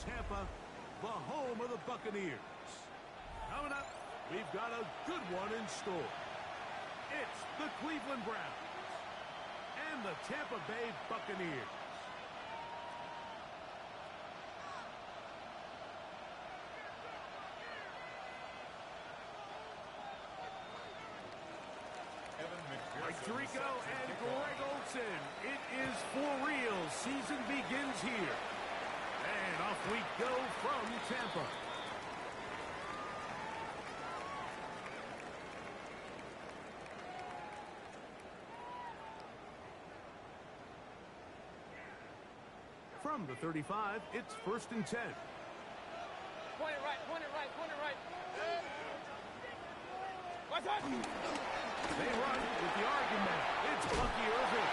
Tampa, the home of the Buccaneers. Coming up, we've got a good one in store. It's the Cleveland Browns and the Tampa Bay Buccaneers. Mike Tirico and Greg Olsen. It is for real. Season begins here. And off we go from Tampa. From the 35, it's 1st and 10. Point it right, point it right, point it right. What's that? They run with the argument. It's Bucky Irving.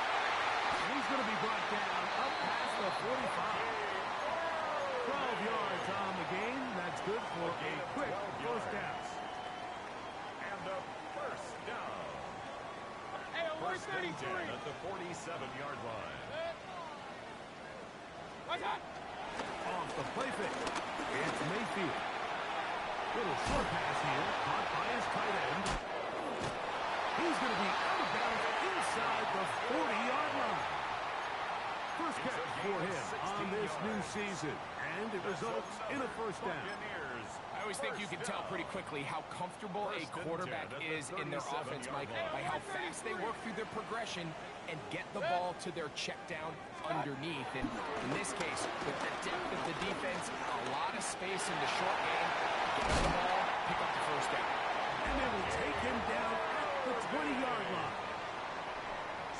He's going to be brought down up past the 45. 12 yards on the game. That's good for a quick first down. And a first down. Hey, First and 33. 10 at the 47-yard line. What's that? Off the play fake. It's Mayfield. Little short pass here. Caught by his tight end. He's going to be out of bounds inside the 40-yard line. First catch for him on this new season. And it results in a first down. I always think you can tell pretty quickly how comfortable a quarterback is in their offense, Mike, by how fast they work through their progression and get the ball to their check down underneath. And in this case, with the depth of the defense, a lot of space in the short game, get the ball, pick up the first down. And they will take him down at the 20-yard line.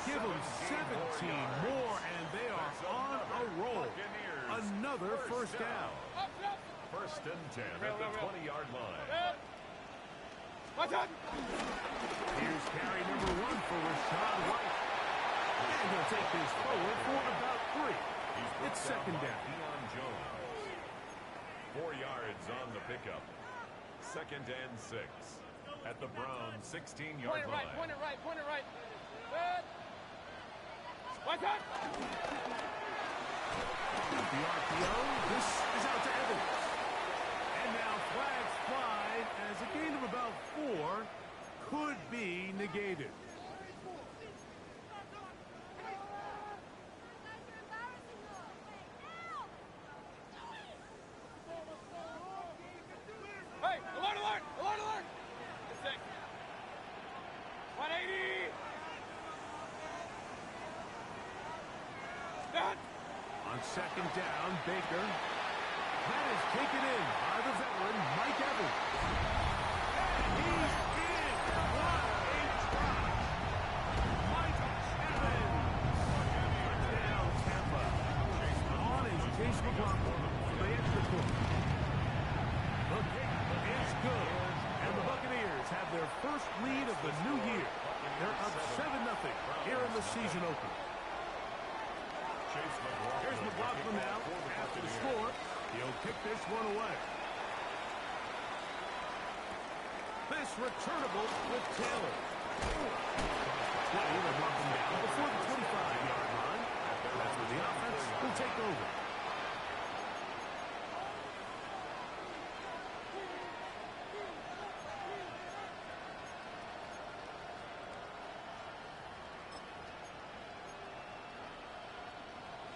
Give them 17 more, and they are on a roll. Another first down. First and 10 at the 20-yard line. What's that? Here's carry number 1 for Rashad White. And he'll take this forward for about 3. It's second down. Deion Jones. 4 yards on the pickup. Second and 6 at the Browns' 16-yard line. Point it right, point it right. What's that? With the RPO, this is out to Evans. And now flags fly as a gain of about 4 could be negated. Hey, alert, alert, alert, alert. 180. Done. On second down, Baker. That is taken in by the veteran, Mike Evans. And he's in. What a try. Mike Evans. Touchdown, Tampa. On is Chase McLaughlin for the extra point. The kick is good. And the Buccaneers have their first lead of the new year. They're up 7-0 here in the season opener. Here's McLaughlin now after the score. He'll kick this one away. This returnable with Taylor. They'll mark him down before the 25-yard line. That's where the offense will take over.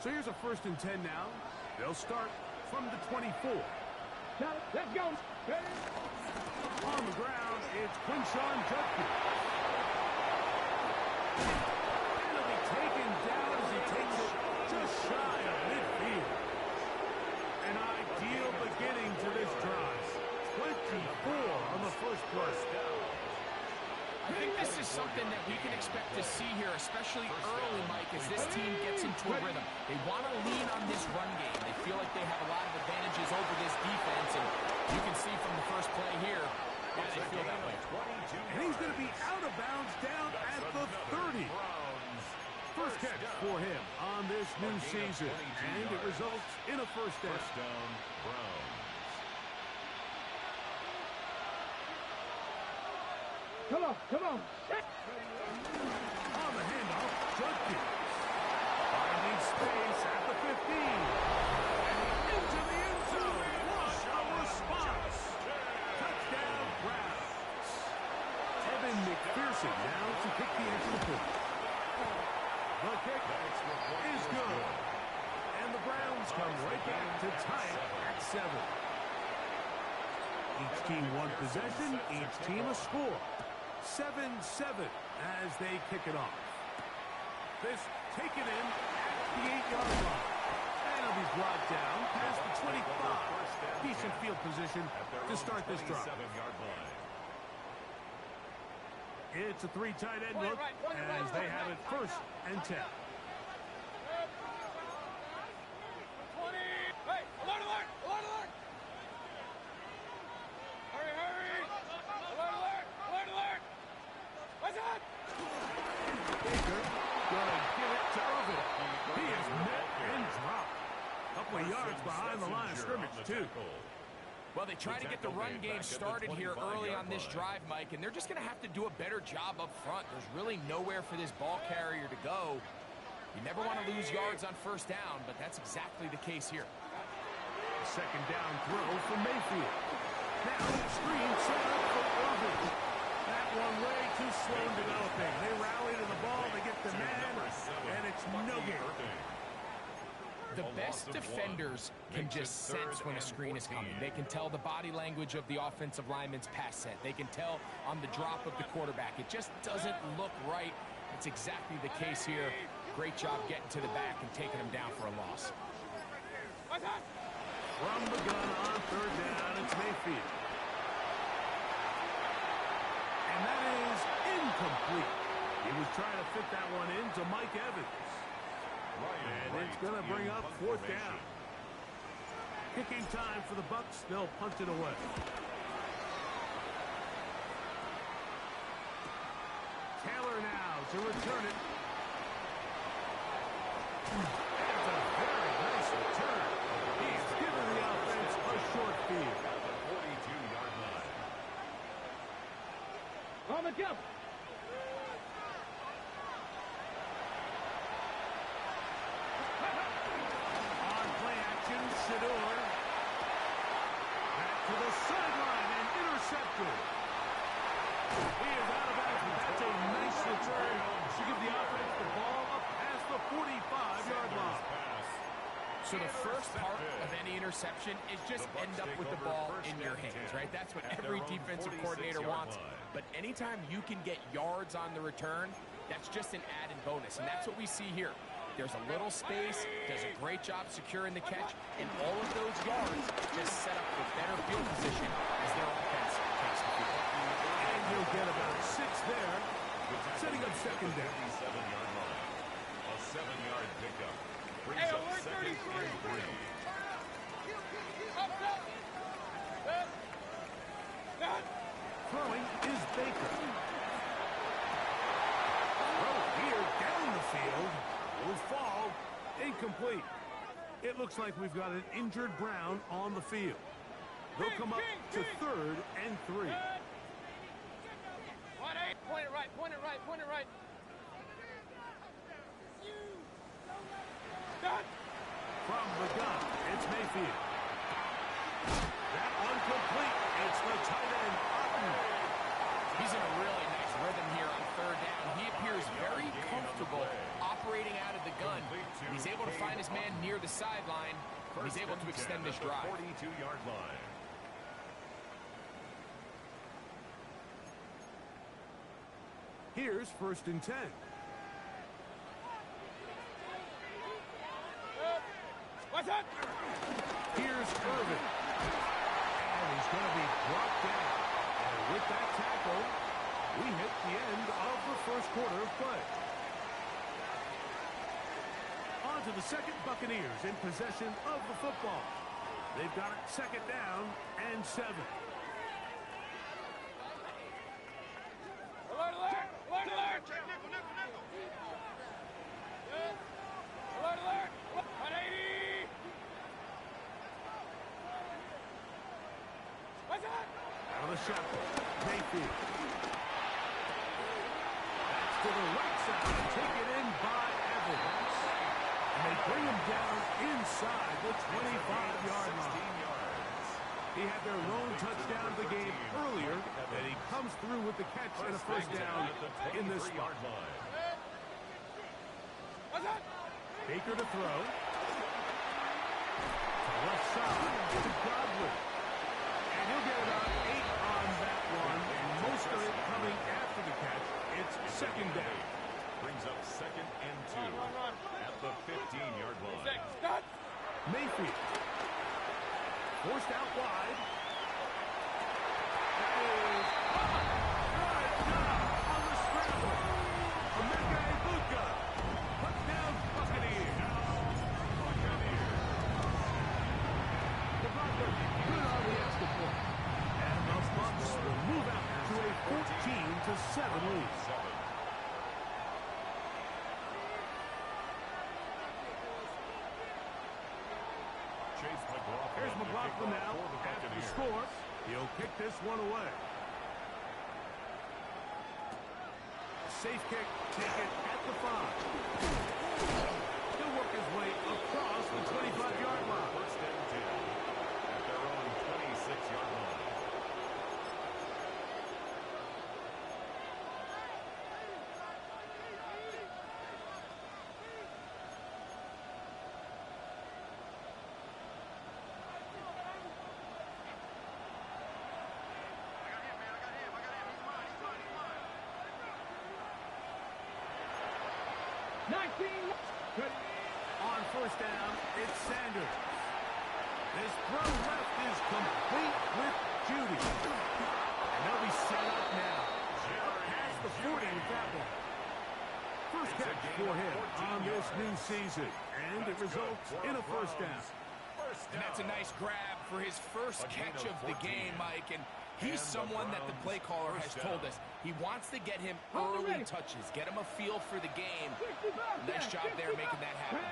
So here's a 1st and 10 now. They'll start from the 24. Now, let's go. Ready? On the ground, it's Quinshawn Judkins. And he'll be taken down as he takes it just shy of midfield. An ideal beginning to this drive. 24 on the first play. I think this is something that we can expect to see here, especially early, Mike, as this team gets into a rhythm. They want to lean on this run game. They feel like they have a lot of advantages over this defense, and you can see from the first play here, yeah, they feel that way. And he's going to be out of bounds down at the 30. First catch for him on this new season, and it results in a first down. First down, Browns. Come on, come on. On the handoff, Judkins. Finding space at the 15. And into the end to tie it at 7. Each team one possession, each team a score. 7-7 as they kick it off. This taken in at the 8-yard line. And it'll be brought down past the 25. Decent field position to start this drive. It's a 3 tight end look as they have it 1st and 10. 20. Hey, alert, alert, alert, alert. Hurry, hurry. Alert, alert, alert, alert. What's that? Baker gonna give it to Irvin. He is met and dropped. Couple of yards behind the line of scrimmage, too. Well, they try to get the run game started here early on this drive, Mike, and they're just going to have to do a better job up front. There's really nowhere for this ball carrier to go. You never want to lose yards on 1st down, but that's exactly the case here. A 2nd down throw from Mayfield. Now, screen set up for Irvin. That one way too slow in developing. They rally to the ball, they get the man, and it's no gain. The best defenders can just sense when a screen is coming. They can tell the body language of the offensive lineman's pass set. They can tell on the drop of the quarterback. It just doesn't look right. It's exactly the case here. Great job getting to the back and taking him down for a loss. From the gun on 3rd down, it's Mayfield. And that is incomplete. He was trying to fit that one into Mike Evans. And it's going to bring up 4th down. Kicking time for the Bucs. They'll punt it away. Taylor now to return it. That's a very nice return. He's given the offense a short field. At the 42-yard line. On the jump. Shador. Back to the sideline and intercepted. He is out of bounds, but that's a nice return to give the offense the ball up past the 45-yard line. So the first part of any interception is just end up with the ball in your hands, right? That's what every defensive coordinator wants. But anytime you can get yards on the return, that's just an added bonus, and that's what we see here. There's a little space, does a great job securing the catch, and all of those yards just set up for better field position as their offense takes the field. And he'll get about 6 there, setting up 2nd down. 7-yard line. A 7-yard pickup. Brings Hey, up alert 2nd and 3. Up, up. Throwing is Baker. Throw here down the field. Will fall. Incomplete. It looks like we've got an injured Brown on the field. They'll come up to 3rd and 3. 1-8. Point it right, point it right, point it right. From the gun, it's Mayfield. That one complete. It's the tight end, Otten. He's in a really nice rhythm here on 3rd down. He appears very comfortable operating out of the gun. He's able to find his man near the sideline. He's able to extend this drive. 42-yard line. Here's 1st and 10. What's that? Here's Irvin. And he's going to be brought down. And with that tackle, we hit the end of the 1st quarter of play. On to the 2nd Buccaneers in possession of the football. They've got it 2nd down and 7. Alert, alert, alert, alert. Alert, alert. 180. What's that? Out of the shotgun, Mayfield. That's to the right side, taken in by Evans. And they bring him down inside the 25-yard line. He had their lone touchdown of the game earlier, and he comes through with the catch and a 1st down in this spot. What's that? Baker to throw. To left to Godwin. And he'll get about 8 on that one, and most of it coming after the catch. It's second down. Brings up 2nd and 2 at the 15-yard line. Stop. Mayfield. Forced out wide. That is good job on the scramble. Emeka Egbuka. Touchdown Buccaneers. The Broncos good on the extra point. And the Bucs will move out to a 14-7 lead. Here's McLaughlin now at the score. He'll kick this one away. Safe kick taken at the 5. He'll work his way across the 25-yard line. First and 10 at their own 26-yard line. On first down, it's Sanders. His throw left is complete with Judy. And they'll be set up now. Has the 40 with that one. First catch for him on this new season. And it results in a first down. And that's a nice grab for his first catch of the game, Mike. And he's someone that the play caller has told us he wants to get him early touches, get him a feel for the game. Nice job there making that happen.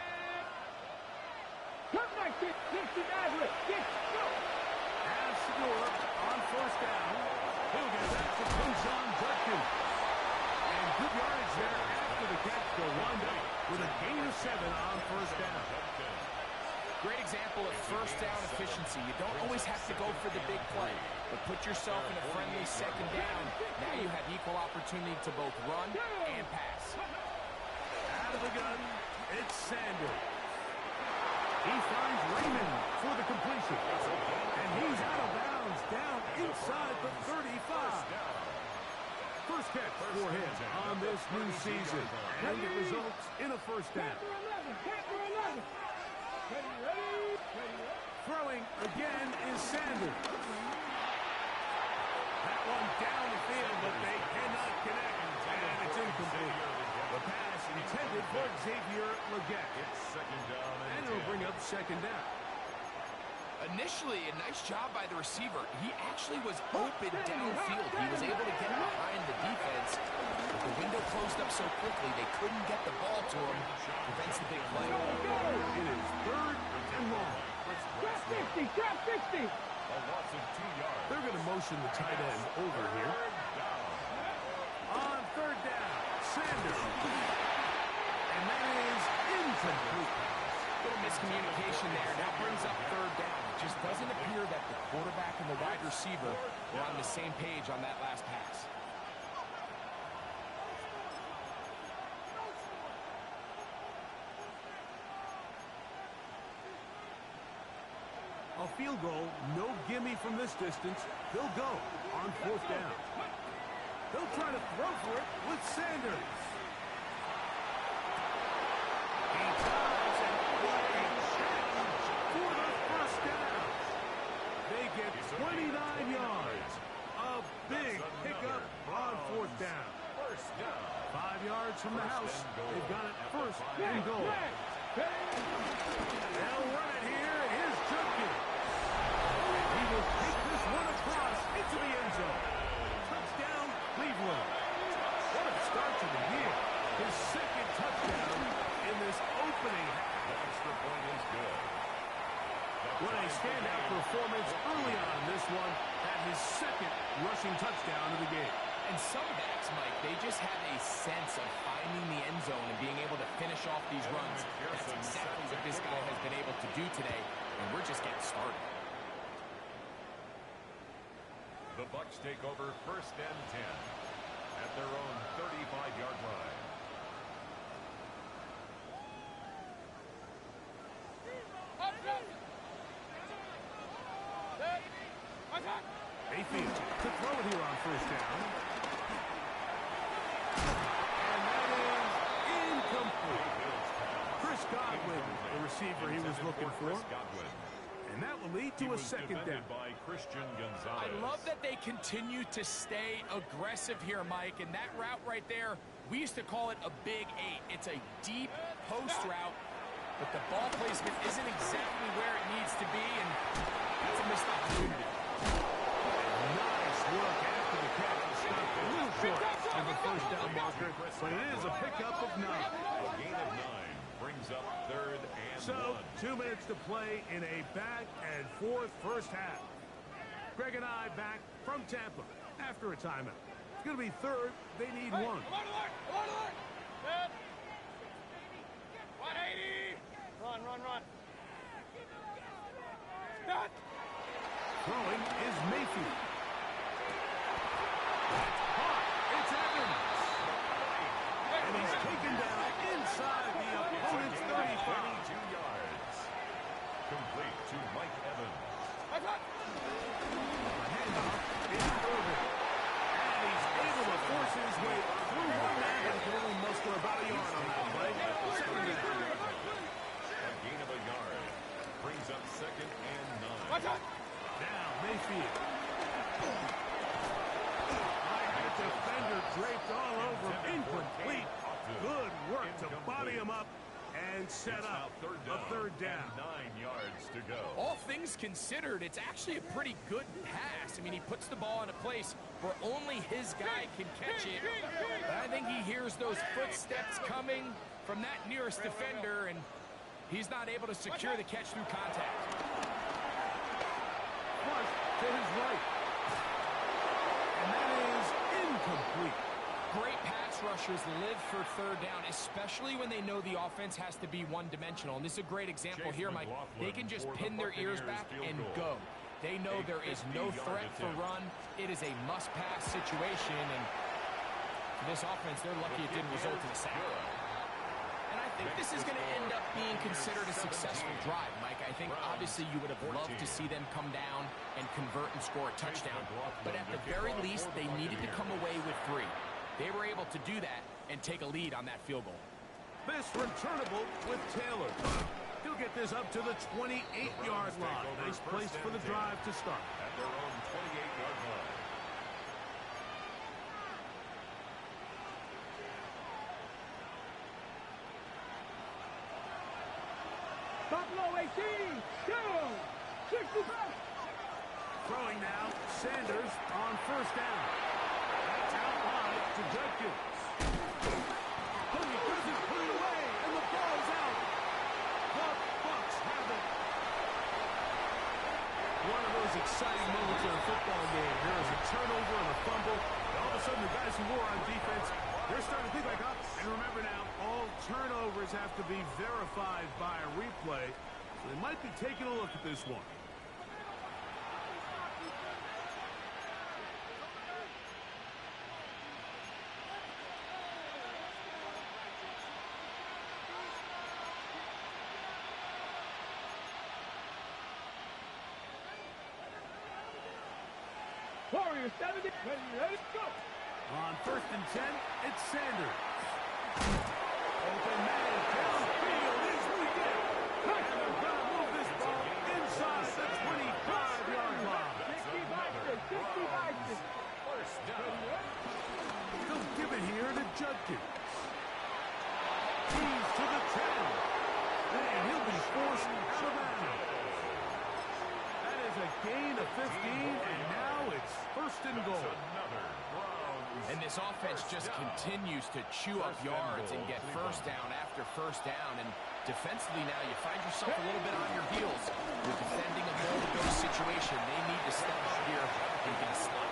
Has scored on first down. He'll get back to Quinshon Judkins. And good yardage there after the catch to wind up with a gain of 7 on first down. Great example of first down efficiency. You don't always have to go for the big play, but put yourself in a friendly second down. Now you have equal opportunity to both run and pass. Out of the gun, it's Sanders. He finds Raymond for the completion. And he's out of bounds down inside the 35. First catch for him on this new season. And it results in a first down. Throwing again is Sanders. That one down the field, but they cannot connect. And it's incomplete. The pass intended for Xavier Legette. It's second down And it'll bring up second down. Initially, a nice job by the receiver. He actually was open downfield. He was able to get behind the defense. But the window closed up so quickly, they couldn't get the ball to him. Prevents the big play. It is third and long. Drop 60. A loss of 2 yards. They're going to motion the tight end over here. On third down, Sanders. And that is incomplete. Little miscommunication there. Now brings up third down. It just doesn't appear that the quarterback and the wide receiver were on the same page on that last pass. A field goal, no gimme from this distance. They'll go on fourth down. They'll try to throw for it with Sanders. He ties and plays for the first down. They get 29 yards. A big pickup on fourth down. 5 yards from the house. They've got it first and goal. They'll run it here. Here's Judkins. He will take this one across into the end zone. Touchdown, Cleveland. What a start to the year. His second touchdown in this opening half. The extra point is good. What a standout performance early on in this one. Had his second rushing touchdown of the game. And some backs, Mike, they just have a sense of finding the end zone and being able to finish off these runs. That's exactly what this guy has been able to do today, and we're just getting started. The Bucs take over first and 10 at their own 35-yard line. Mayfield to throw it here on first down. And that is incomplete. Chris Godwin, the receiver he was looking for. And that will lead to a second down. By Christian Gonzalez. I love that they continue to stay aggressive here, Mike. And that route right there, we used to call it a big 8. It's a deep post route, but the ball placement isn't exactly where it needs to be, and that's a missed opportunity. Nice work after the catch. Stopped a little short of the first down marker, but it is a pickup of 9. A gain of 9 brings up 3rd and 1. 2 minutes to play in a back-and-forth first half. Greg and I back from Tampa after a timeout. It's going to be 3rd. They need 1. 180. Run. Stop. Throwing is Mayfield. It's Evans. And he's taken down inside the opponent's 35. 22 yards. Complete to Mike Evans. The handoff is Irvin. And he's able to force his way through one man and can only muster about a yard on that play. Second down. A gain of a yard brings up 2nd and 9. Now Mayfield. That defender draped all over him. Incomplete. Good work to body him up and set up a 3rd down. 9 yards to go. All things considered, it's actually a pretty good pass. I mean, he puts the ball in a place where only his guy can catch it. But I think he hears those footsteps coming from that nearest defender, and he's not able to secure the catch through contact. Flush to his right. And that is incomplete. Great pass rushers live for 3rd down, especially when they know the offense has to be one-dimensional. And this is a great example here, Mike. They can just pin their ears back and go. They know there is no threat for run. It is a must-pass situation, and for this offense, they're lucky it didn't result in a sack. And I think this is going to end up being considered a successful drive, Mike. I think obviously you would have loved to see them come down and convert and score a touchdown. But at the very least, they needed to come away with 3. They were able to do that and take a lead on that field goal. This returnable with Taylor. He'll get this up to the 28-yard line. Nice place for the drive to start. At their own 28-yard line. Buffalo 18. 65. Throwing now, Sanders on first down. That's out wide to Judkins. But he doesn't put it away, and the ball's out. The Bucs have it. One of those exciting moments in a football game. There is a turnover and a fumble, and all of a sudden the guys who were on defense, they're starting to think like us. And remember now, all turnovers have to be verified by a replay, so they might be taking a look at this one. Warriors 70. Ready, go. On first and 10, it's Sanders. Open man downfield is Weekend. And they're going to move this ball inside the 25-yard line. 65. First down. They'll give it here to Judkins. He's to the 10. And he'll be forced out of bounds. That is a gain of 15, and now it's first and goal. And this offense just continues to chew up yards and get first down after first down. And defensively now, you find yourself a little bit on your heels. You're defending a no-go situation. They need to step up here and get a slot.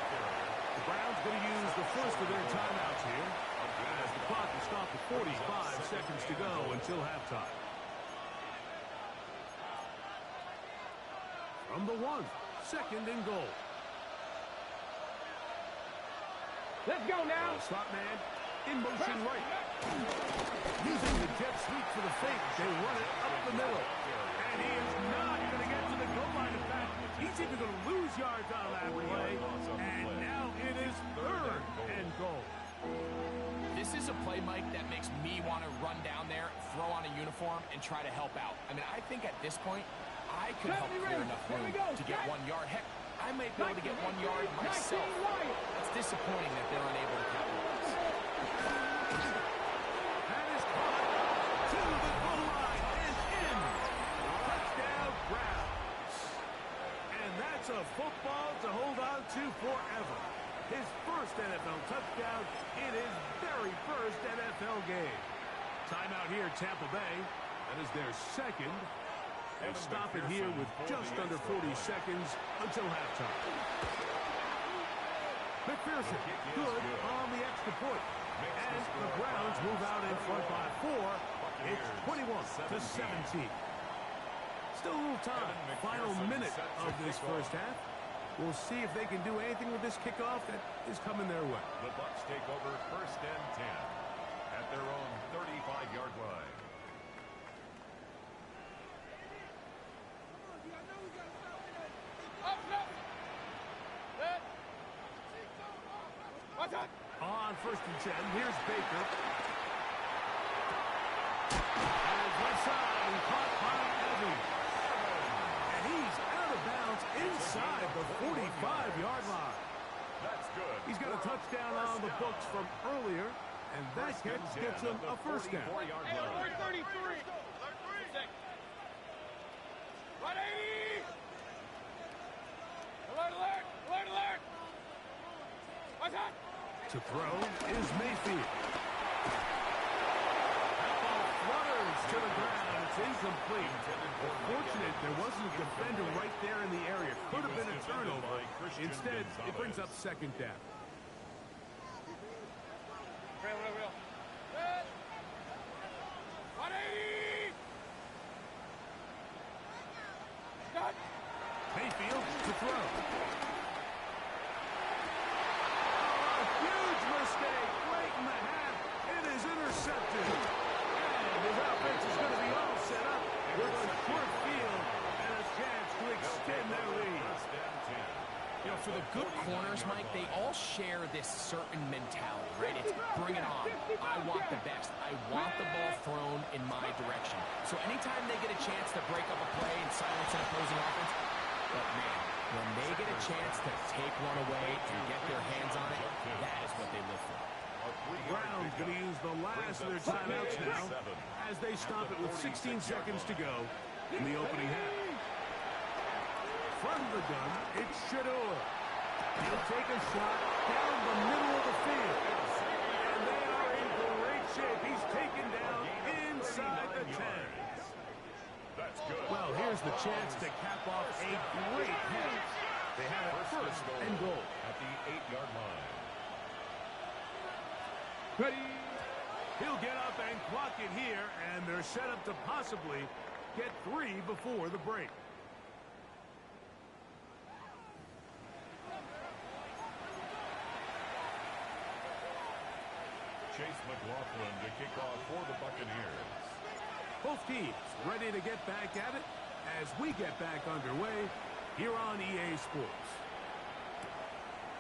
The Browns going to use the first of their timeouts here, as the clock is stopped at 45 seconds to go until halftime. From the 1, second and goal. Let's go now. Slot man in motion right. Using the jet sweep for the fake. They run it up the middle. And he is not going to get to the goal line. In fact, he's even going to lose yards on that play, Mike, that makes me want to run down there, throw on a uniform, and try to help out. I mean, I think at this point, I could help clear enough room to get 1 yard. Heck, I might be able to get 1 yard myself. It's disappointing that they're unable to capitalize. That is caught to the goal line and in. Touchdown, Browns. And that's a football to hold on to forever. His first NFL touchdown in his very first NFL game. Timeout here, Tampa Bay. That is their second. They stop it here with just under 40 seconds until halftime. McPherson, good on the extra point. And the Browns move out in front by 4. It's 21-17. Still a little time. Final minute of this first half. We'll see if they can do anything with this kickoff that is coming their way. The Bucs take over first and 10 at their own 35-yard line. On first and 10, here's Baker. And left side and caught by Evans. And he's out of bounds inside the 45-yard line. That's good. He's got a touchdown on the books from earlier, and that catch gets him a first down. Hey, alert 33. Right 80. Alert, alert, alert, alert. What's that? To throw is Mayfield. That ball flutters to the ground. It's incomplete. Fortunate there wasn't a defender right there in the area. Could have been a turnover. Instead, it brings up second down. Real. 180. Stop. Mayfield to throw. Huge mistake late in the half. It is intercepted. And his offense is going to be all set up with a short field and a chance to extend their lead. You know, for the good corners, Mike, they all share this certain mentality, right? It's bring it on. I want the best. I want the ball thrown in my direction. So anytime they get a chance to break up a play and silence an opposing offense, but man, when they get a chance to take one away and get their hands on it, that is what they live for. Browns going to use the last of their timeouts now as they stop it with 16 seconds to go in the opening half. From the gun, it's Shador. He'll take a shot down the middle of the field. And they are in great shape. He's taken down inside the 10. That's good. Well, here's the chance to cap off a great half. They have it first and goal. At the 8-yard line. Ready. He'll get up and clock it here, and they're set up to possibly get 3 before the break. Chase McLaughlin to kick off for the Buccaneers. Both teams ready to get back at it as we get back underway here on EA Sports.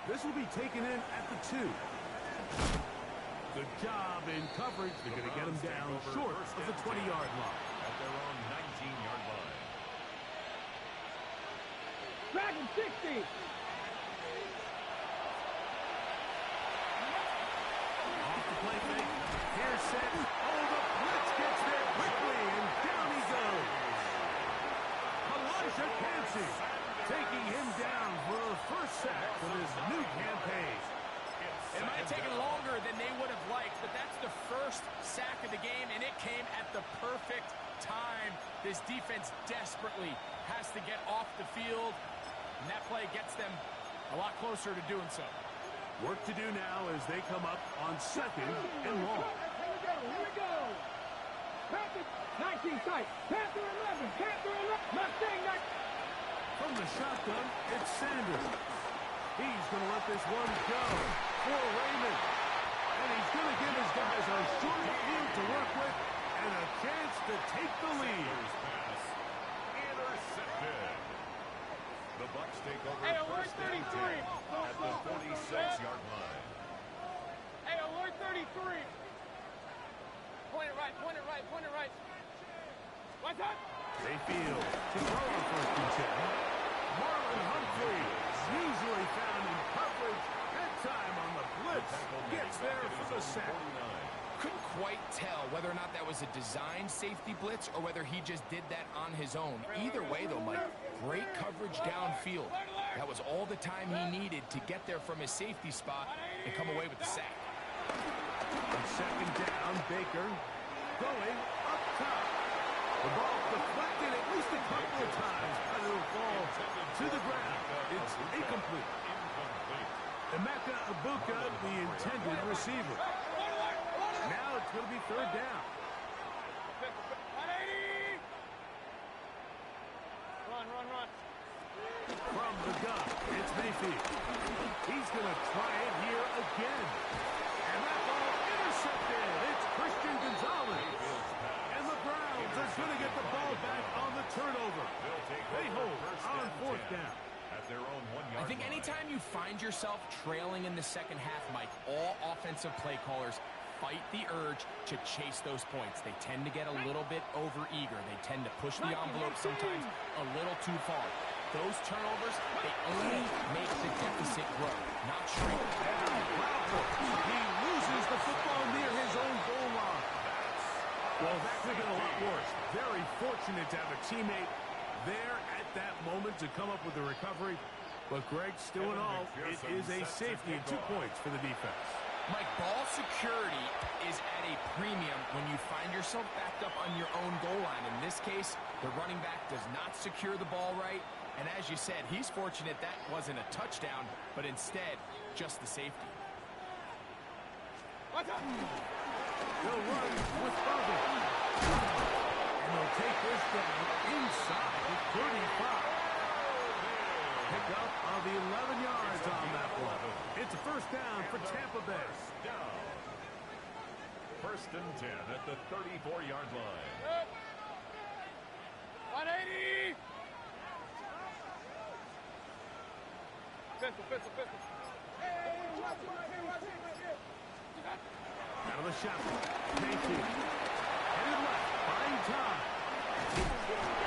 This will be taken in at the 2. Good job in coverage. They're going to get him down short of the 20-yard line. At their own 19-yard line. Dragon 60. Off the play fake. Here's set. Oh, the blitz gets there quickly, and down he goes. Elijah Cansey taking him down for the first sack of his new campaign. It might have taken longer than they would have liked, but that's the first sack of the game, and it came at the perfect time. This defense desperately has to get off the field, and that play gets them a lot closer to doing so. Work to do now as they come up on second and long. Here we go. Panther 19 sight. Panther 11. Panther 11. Mustang 9. From the shotgun, it's Sanders. He's going to let this one go for Raymond. And he's going to give his guys a short field to work with and a chance to take the lead. Pass intercepted. The Bucs take over Hey, alert first and 33. 10 at the 46-yard line. Hey, alert 33. Point it right, point it right, point it right. What's up? Mayfield to throw on 1st and 10. Marlon Humphrey, usually found in coverage. That time on the blitz, gets there for the sack. Couldn't quite tell whether or not that was a designed safety blitz or whether he just did that on his own. Either way, though, Mike, great coverage downfield. That was all the time he needed to get there from his safety spot and come away with the sack. On 2nd down, Baker going up top. The ball deflected at least a couple of times, but it'll fall to the ground. It's incomplete. Emeka Ibuka, the intended receiver. Now it's going to be 3rd down. 180! Run. From the gun, it's Mayfield. He's going to try it here again. And that ball intercepted. It's Christian Gonzalez. And the Browns are going to get the ball back on the turnover. They hold on 4th down. I think anytime you find yourself trailing in the second half, Mike, all offensive play callers fight the urge to chase those points. They tend to get a little bit overeager. They tend to push the envelope sometimes a little too far. Those turnovers, they only make the deficit grow, not shrink. He loses the football near his own goal line. Well, that could get a lot worse. Very fortunate to have a teammate there at that moment to come up with the recovery. But, Greg, still in all, it is a safety and 2 points for the defense. Mike, ball security is at a premium when you find yourself backed up on your own goal line. In this case, the running back does not secure the ball right. And as you said, he's fortunate that wasn't a touchdown, but instead, just the safety. What's up? They'll run with Bubba. And they'll take this down inside the 35. Pick up of 11 yards on that one. It's a 1st down for Tampa Bay. 1st and 10 at the 34-yard line. 180! Pistol. Out of the shotgun. Mayfield. Headed left. Buying time.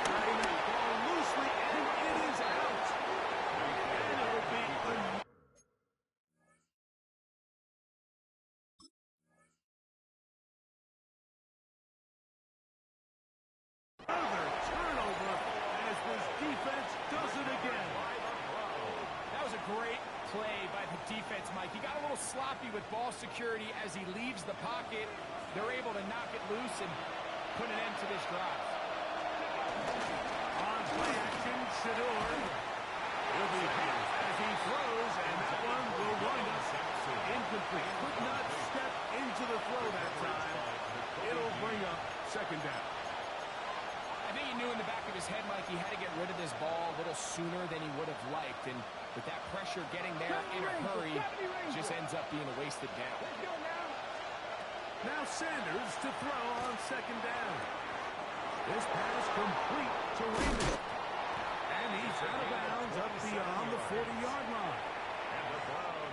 Guiding that ball loosely, and it is out. And it will be another turnover as this defense does it again. That was a great play by the defense, Mike. He got a little sloppy with ball security as he leaves the pocket. They're able to knock it loose and put an end to this drive. On play action, Shador will be hit as he throws, and that one will wind up incomplete. Could not step into the throw that time. It'll bring up 2nd down. I think he knew in the back of his head, Mike, he had to get rid of this ball a little sooner than he would have liked. And with that pressure getting there in a hurry, just ends up being a wasted down. Now Sanders to throw on 2nd down. This pass complete to Raymond. And he's out of bounds up beyond the 40-yard line.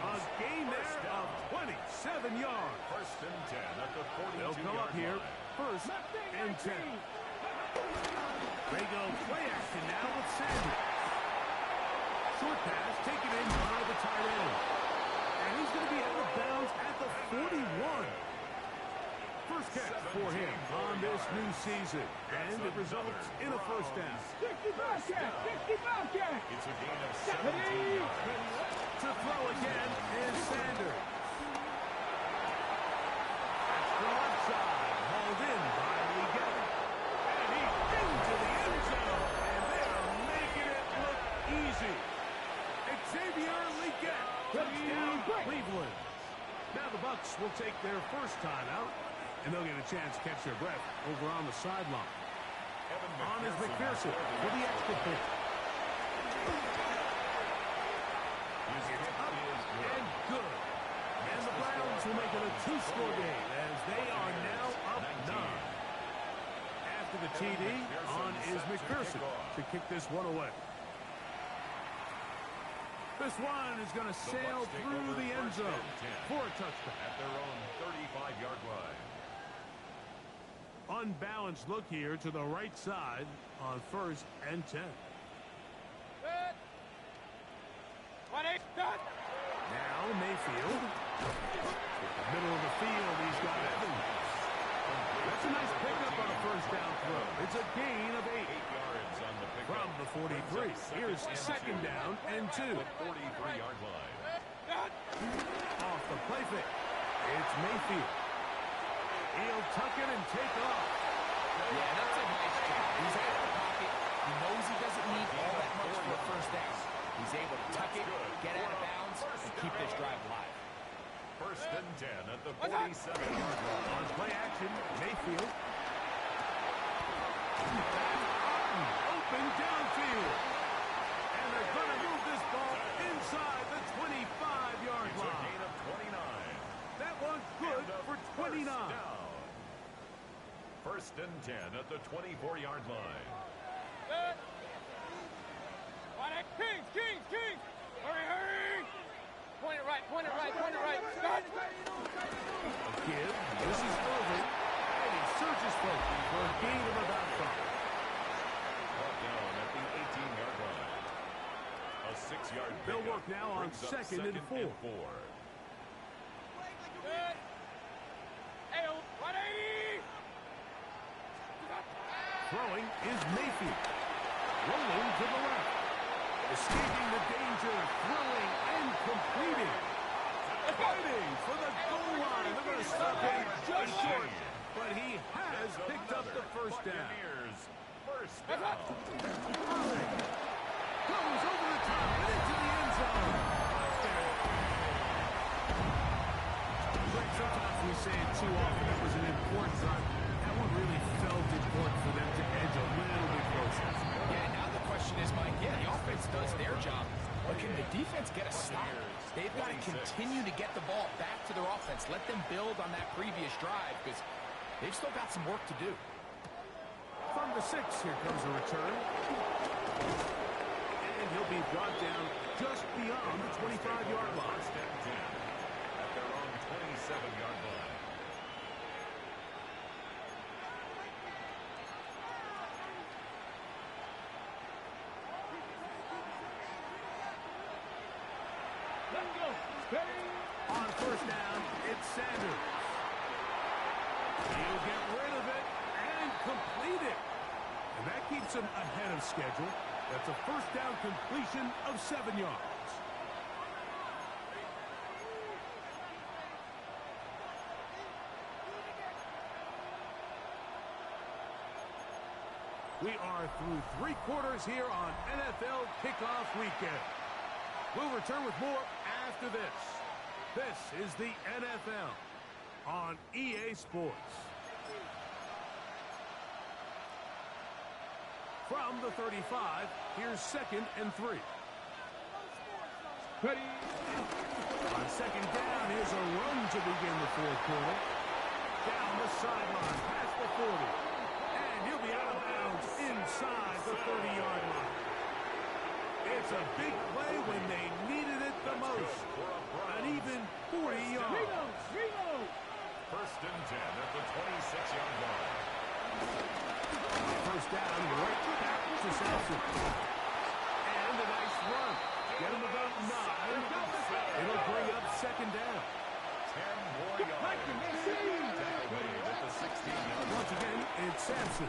A gain there of 27 yards. 1st and 10 at the 42-yard line. They'll come up here 1st and 10. They go play action now with Sanders. Short pass taken in by the tight end. And he's going to be out of bounds at the 41. First catch for him on this new season. And it results in a 1st down. 60 Bobcat! It's a gain of 17 yards. To throw again is Sanders. That's the left side. Hauled in by Leggett. And he's into the end zone. And they are making it look easy. Xavier Leggett. Touchdown, Cleveland. Now the Bucs will take their first time out. And they'll get a chance to catch their breath over on the sideline. On is McPherson for the extra point. Up and good. And the Browns will make it a 2-score game as they are now up 9. After the TD, on is McPherson to kick this one away. This one is going to sail through the end zone for a touchdown. At their own 35-yard line. unbalanced look here to the right side on 1st and 10. Now Mayfield. Middle of the field, he's got Evans. That's a nice pickup on a 1st down throw. It's a gain of 8. 8 yards on the pickup. From the 43. Here's 2nd down and 2. 43-yard line. Off the play fake. It's Mayfield. He'll tuck it and take off. Yeah, that's a nice job. He's out of the pocket. He knows he doesn't need all that much for a 1st down. He's able to tuck it, get out of bounds, and keep this drive alive. 1st and 10 at the 47-yard line. On play action, Mayfield. Open downfield. And they're going to move this ball inside the 25-yard It's a line. gain of 29. That one's good for 29. 1st and 10 at the 24-yard line. Kings! Hurry! Point it right. Start. A kid, this is over. And he surges forward for a gain of about 5. Brought down at the 18-yard line. A 6-yard They'll pickup work now on brings up 2nd and 4. Throwing is Mayfield. Rolling to the left. Escaping the danger, throwing and completing. Fighting for the goal line. They're going to stop him just short. But he has picked up the 1st down. Buccaneers, 1st down. Goes over the top and into the end zone. Greg, sometimes we say it too often. It was an important drive. That one really felt important for them to edge a little bit closer. Yeah, now the question is, Mike, the offense does their job, but can the defense get a stop? They've got to continue to get the ball back to their offense. Let them build on that previous drive because they've still got some work to do. From the 6, here comes a return. And he'll be brought down just beyond the 25-yard line. 1st and 10 at their own 27-yard line. On 1st down, it's Sanders. He'll get rid of it and complete it. And that keeps him ahead of schedule. That's a 1st down completion of 7 yards. We are through 3 quarters here on NFL Kickoff Weekend. We'll return with more after this. This is the NFL on EA Sports. From the 35, here's 2nd and 3. Ready. On 2nd down, here's a run to begin the 4th quarter. Down the sideline, past the 40. And he'll be out of bounds inside the 30-yard line. It's a big play when they needed it the most. An even 40 yards. Reload. 1st and 10 at the 26-yard line. 1st down, right back to Sampson. And a nice run. Get him about 9. It'll bring up 2nd down. 10 more yards. Tackle made at the 16-yard line. Once again, it's Sampson.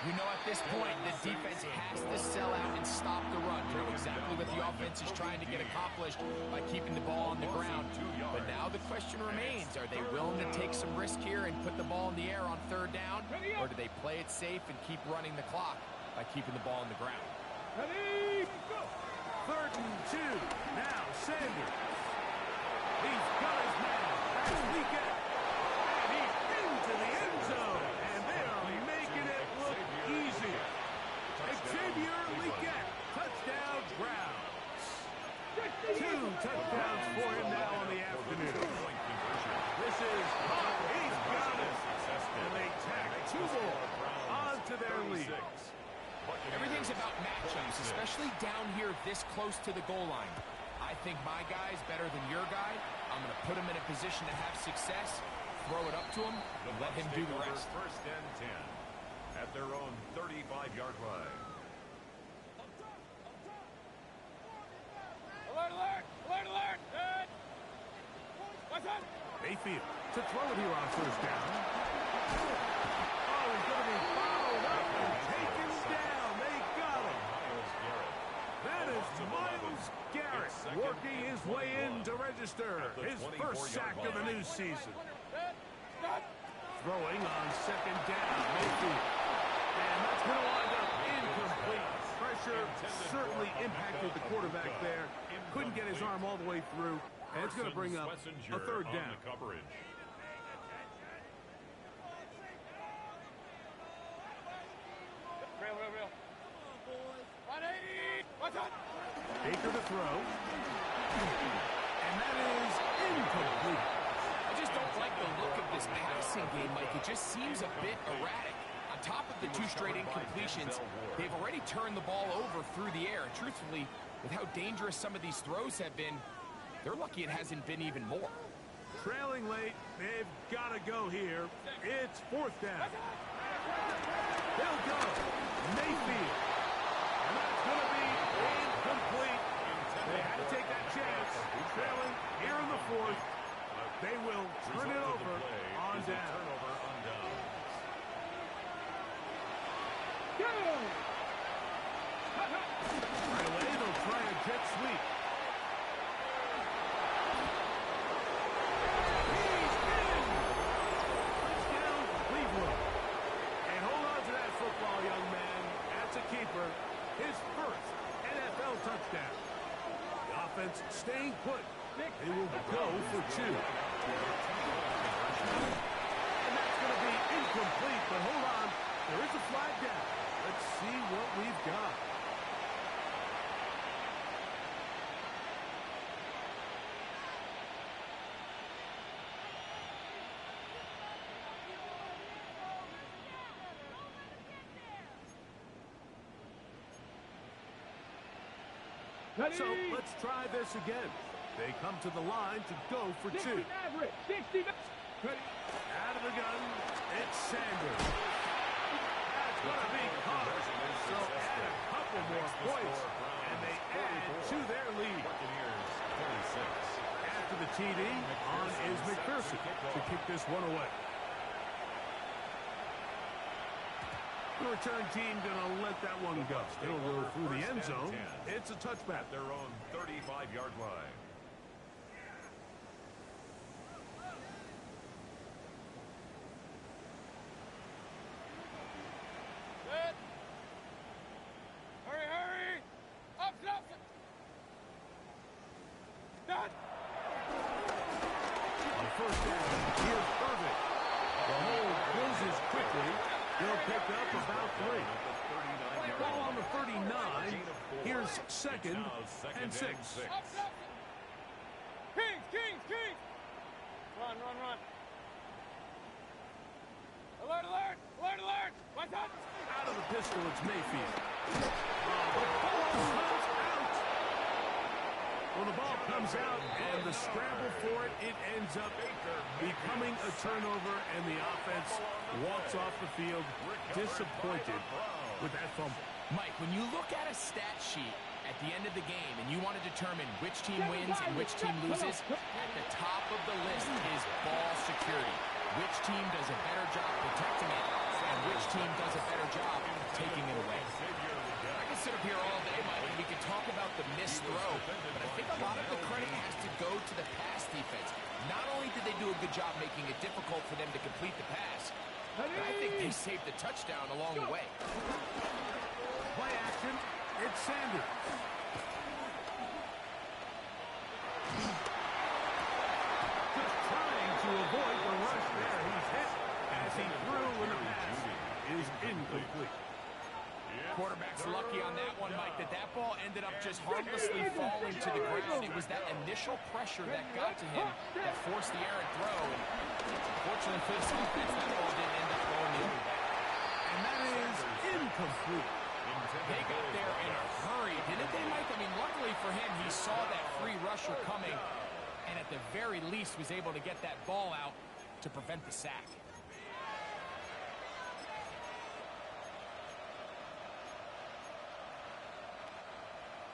You know, at this point, the defense has to sell out and stop the run. You know exactly what the offense is trying to get accomplished by keeping the ball on the ground. But now the question remains, are they willing to take some risk here and put the ball in the air on 3rd down? Or do they play it safe and keep running the clock by keeping the ball on the ground? Ready. Go. 3rd and 2. Now Sanders. He's got his man. Last weekend. And he's into the end zone. And they are making it look easy. Xavier Legette. Touchdown Browns. 2 touchdowns for him now on the afternoon. This is he's got it. And they tack 2 more onto their lead. Everything's about matchups, especially down here this close to the goal line. I think my guy's better than your guy. I'm going to put him in a position to have success. throw it up to him and let him do the rest. First and 10 at their own 35-yard line. Alert, alert! Alert, alert! What's up? Mayfield to throw it here on first down. Oh, he's going to be followed up and taken down. They got him. That is Myles Garrett working his way in to register his first sack of the new season. Throwing on second down, Mayfield. And that's going to wind up incomplete. Pressure certainly impacted the quarterback there. Couldn't get his arm all the way through. And it's going to bring up a third down. Real. 180! What's up? Baker to throw. And that is incomplete. I just don't like the look of this passing game, Mike. It just seems a bit erratic. On top of the 2 straight incompletions, they've already turned the ball over through the air. And truthfully, with how dangerous some of these throws have been, they're lucky it hasn't been even more. Trailing late, they've got to go here. It's fourth down. They'll go. Mayfield. And that's going to be incomplete. They had to take that chance. Trailing here in the fourth. They will turn it over on down. Go! Right away, they'll try a jet sweep. Keeper, his first NFL touchdown. The offense staying put. They will go for 2. And that's going to be incomplete, but hold on. There is a flag down. Let's see what we've got. So let's try this again. They come to the line to go for 2. 60 average. 60. Out of the gun, it's Sanders. That's going to be caught. So add a couple more points, and they add to their lead. After the TD, on is McPherson to kick this one away. The return team going to let that one go. It'll go through the end zone. It's a touchback. At their own 35-yard line. Good. Hurry! Up! Done! On first down, here's Irving. The hole closes quickly. They'll pick up about 3. Ball on the 39. Here's second and 6. Kings! Run! Alert! What's up? Out of the pistol, it's Mayfield. The ball comes out. Well, the ball comes out, and the scramble for it, it ends up becoming a turnover, and the offense walks off the field disappointed with that fumble. Mike, when you look at a stat sheet at the end of the game and you want to determine which team wins and which team loses, at the top of the list is ball security. Which team does a better job protecting it, and which team does a better job taking it away. I can sit up here all day, Mike, and we can talk about the missed throw, but I think a lot of the credit has to go to the pass defense. Not only did they do a good job making it difficult for them to complete the pass, but I think they saved the touchdown along the way. Play action, it's Sanders. Just trying to avoid the rush there. He's hit as he threw, and the pass is incomplete. Quarterback's lucky on that one, Mike, that ball ended up just harmlessly falling to the ground. It was that initial pressure that got to him that forced the errant throw. And fortunately for this offense, that ball didn't end up going the other way. And that is incomplete. They got there in a hurry, didn't they, Mike? I mean, luckily for him, he saw that free rusher coming, and at the very least was able to get that ball out to prevent the sack.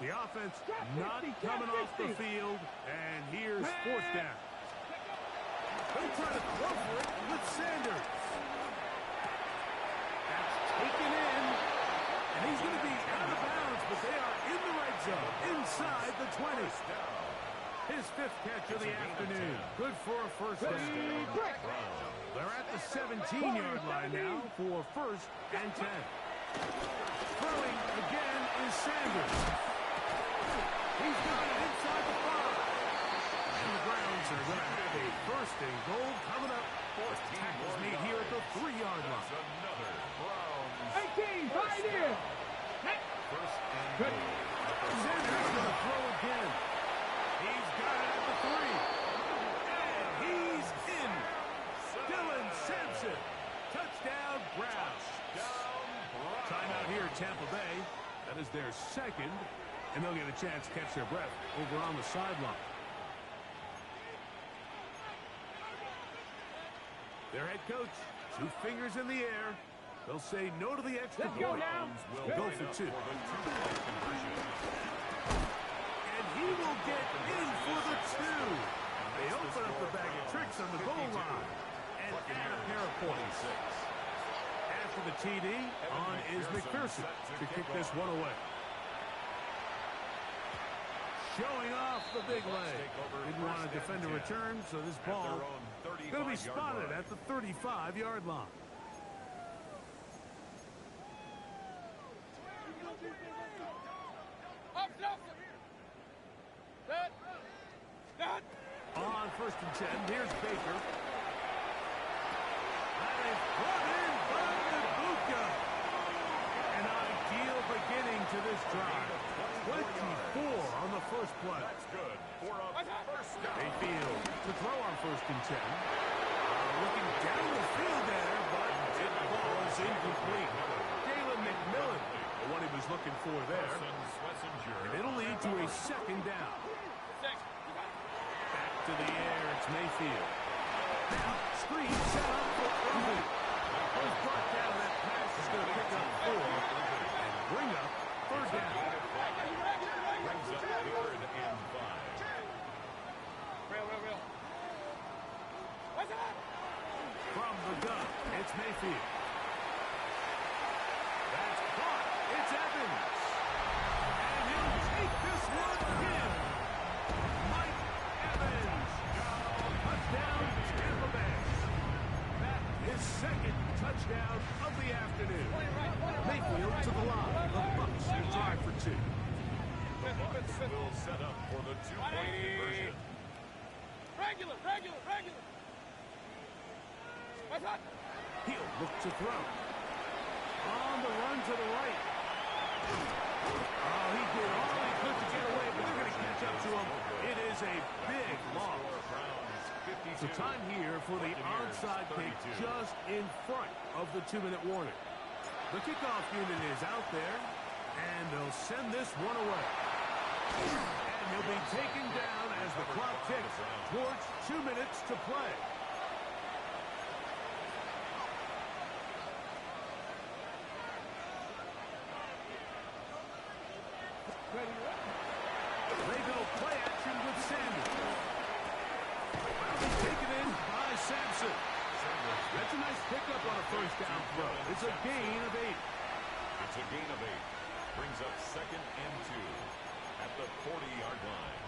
The offense not coming off the field, and here's fourth down. They'll try to throw for it with Sanders. That's taken in, and he's going to be out of bounds, but they are in the red zone, inside the 20. His fifth catch of the afternoon. Good for a first down. They're at the 17-yard line now for first and 10. Throwing again is Sanders. He's got it inside the 5. And the Browns are going to have a first and goal coming up. Tackles made here at the 3-yard line. Another Browns. 18, right in. First and goal. Sanders going to throw again. He's got it at the 3. And he's in. Dylan Sampson. Touchdown, Browns. Timeout here at Tampa Bay. That is their second. And they'll get a chance to catch their breath over on the sideline. Their head coach, 2 fingers in the air. They'll say no to the extra point. Will go for 2. And he will get in for the 2. They open up the bag of tricks on the goal line and add a pair of points. After the TD, on is McPherson to kick this one away. Showing off the big leg. Didn't want to defend a return, so this ball going to be spotted at the 35-yard line. On first and 10, here's Baker. And it's brought in by Ibuka. An ideal beginning to this drive. 24 on the first play. That's good for a first down. Mayfield to throw on first and 10. Looking down the field there, but it falls incomplete. Jalen McMillan, the one he was looking for there. And it'll lead to a second down. Back to the air, it's Mayfield. Now, screen set up for Irvin. Was brought down, that pass is going to pick up 4 and bring up third down. Brings up third and 5. From the gun, it's Mayfield. That's caught. It's Evans. And he'll take this one in. Mike Evans. Touchdown, Tampa Bay. That is second touchdown of the afternoon. Mayfield to the line. The Bucs will try for 2. The Bucs will set up for the 2-point conversion. Regular. He'll look to throw. On the run to the right. Oh, he did all he could to get away, but they're going to catch up to him. It is a big loss. So time here for the onside kick just in front of the 2-minute warning. The kickoff unit is out there, and they'll send this one away. And he'll be taken down as the clock ticks towards 2 minutes to play. They go play action with Sanders. Taken in by Sampson. That's a nice pickup on a first down throw. It's a gain of 8. It's a gain of 8. Brings up second and 2 at the 40-yard line.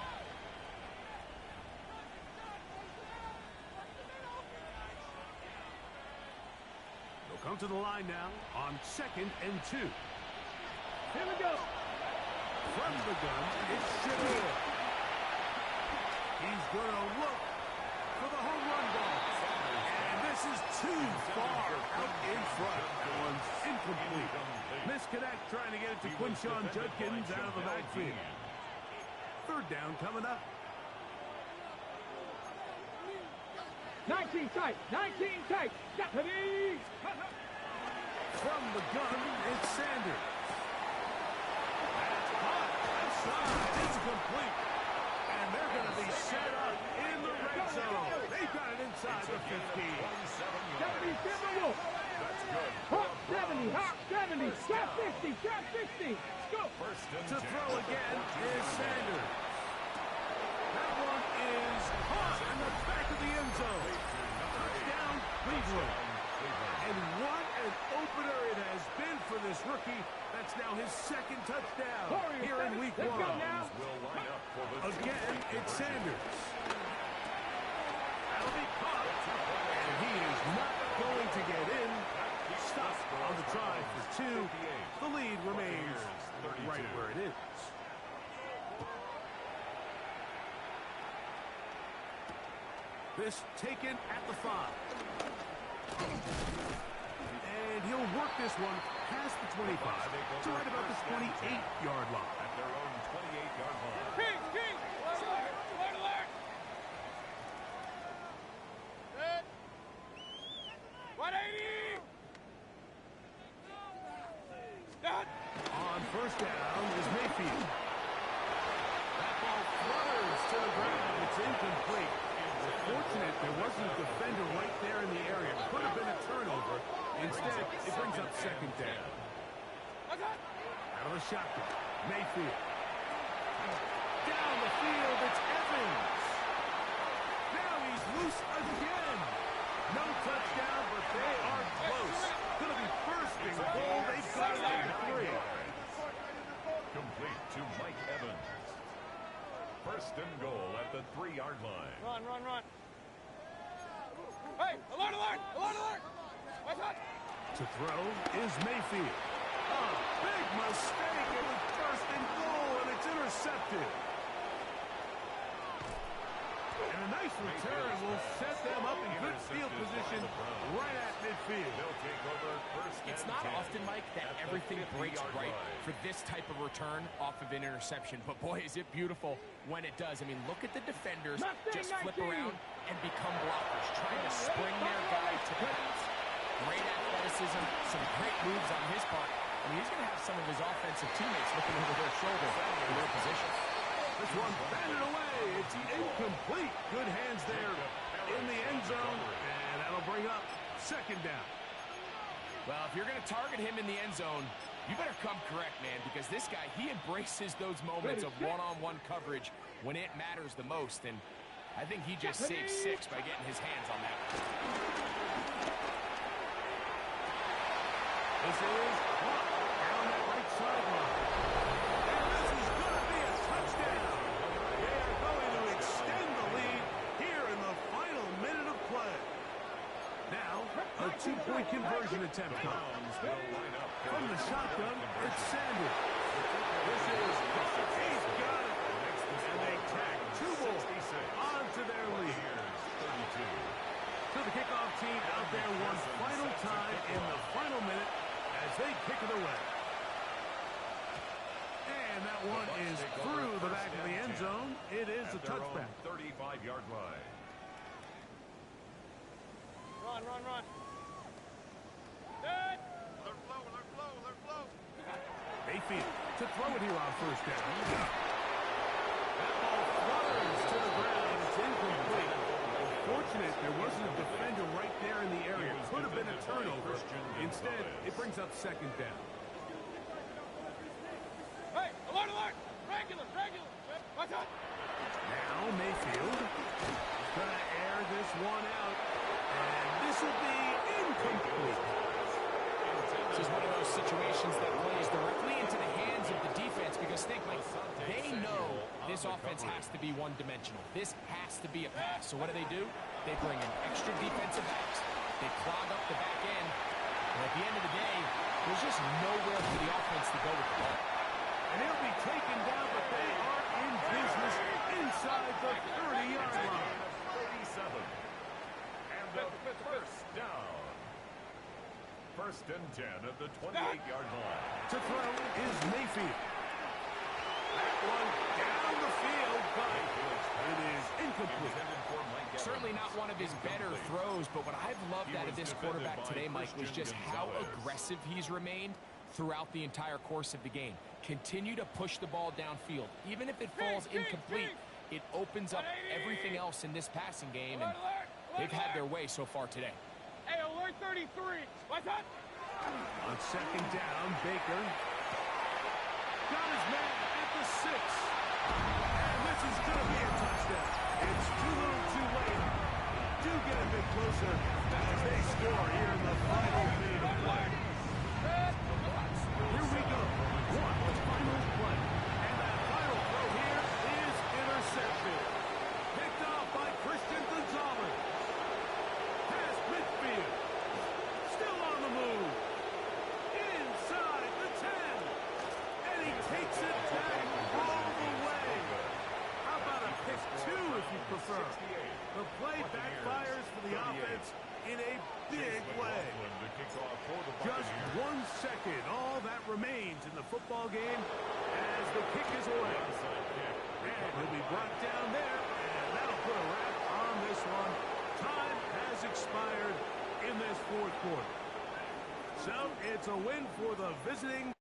They'll come to the line now on second and 2. Here we go. From the gun, it's Shadur. He's going to look for the home run ball. And this is too far out in front. That one's incomplete. Misconnect trying to get it to Quinshon Judkins out of the backfield. Third down coming up. 19 tight. Deputy. From the gun, it's Sanders. That's caught. Left side. It's complete. And they're going to be set up in the red zone. They've got it inside the 15. 70, Timberwolves. Hawk 70, Hawk 70, shot 60, shot 60. Let's go. To throw again is Sanders. That one is caught in the back of the end zone. Touchdown, Cleveland. And what an opener it has been for this rookie. That's now his second touchdown here in week 1. Again, it's Sanders. That'll be caught. And he is not going to get in. Stop on the try for 2. The lead remains right where it is. This taken at the 5. And he'll work this one past the 25 to right about the 28-yard line. At their own 28-yard line. King, King. Alert, alert. Good. 180. Done. On first down is Mayfield. That ball flutters to the ground. It's incomplete. Fortunate there wasn't a defender right there in the area. It could have been a turnover. Instead, it brings up second down. Out of the shotgun, Mayfield. Down the field, it's Evans. Now he's loose again. No touchdown, but they are close. Going to be first and goal. They've got it at 3. Complete to Mike Evans. First and goal at the 3-yard line. Run, run, run. Hey, alert, alert, alert, alert. What's up? To throw is Mayfield. A big mistake. It was first and goal, and it's intercepted. And a nice return will set them up in good field position right at midfield. It's not often, Mike, that everything breaks right for this type of return off of an interception. But, boy, is it beautiful when it does. I mean, look at the defenders just flip around and become blockers, trying to spring their guy to the pass. Great athleticism, some great moves on his part. I mean, he's going to have some of his offensive teammates looking over their shoulder for their position. This one batted away. It's incomplete. Good hands there in the end zone. And that'll bring up second down. Well, if you're going to target him in the end zone, you better come correct, man, because this guy, he embraces those moments of one-on-one coverage when it matters the most. And I think he just saved 6 by getting his hands on that. This is caught down that right sideline. And this is going to be a touchdown. They are going to extend the lead here in the final minute of play. Now, a 2-point conversion attempt comes. From the shotgun, it's Sanders. This is he's got it. And they tag 2 more onto their lead. So the kickoff team out there one final time in the final minute as they kick it away. And that one is through the back of the end zone. It is a touchback. 35-yard line. Run, run, run. Good. Alert flow, alert flow, alert flow. Mayfield to throw it here on first down. That ball flutters to the ground. It's incomplete. Fortunate there wasn't a defender right there in the area. It could have been a turnover. Instead, it brings up second down. Hey, alert, alert. Regular, regular. What's up? Now Mayfield is going to air this one out. And this will be incomplete. This is one of those situations that plays directly into the hands of the defense because think, Mike, they know this offense has to be one-dimensional. This has to be a pass. So what do? They bring in extra defensive backs. They clog up the back end. And at the end of the day, there's just nowhere for the offense to go with the ball. And he'll be taken down, but they are in business inside the 30-yard line. 37. And the first down. First and 10 at the 28-yard line. To throw is Mayfield. That one down the field, but it is incomplete. Certainly not one of his better throws, but what I've loved out of this quarterback today, Mike, was just how aggressive he's remained throughout the entire course of the game. Continue to push the ball downfield. Even if it falls incomplete, it opens up everything else in this passing game, and they've had their way so far today. Hey, alert 33. What's up? On second down, Baker got his man at the 6. And this is going to be a touchdown. It's too little too late. Do get a bit closer as they score here in the final minute of play. Here we go. One final play. And that final throw here is intercepted. Picked off by Christian Gonzalez. Past midfield. Still on the move. Inside the 10. And he takes it back all the way. How about a pick 2 if you prefer? The play backfires for the offense in a big way. Just 1 second, all that remains in the football game as the kick is away. And he'll be brought down there, and that'll put a wrap on this one. Time has expired in this fourth quarter. So it's a win for the visiting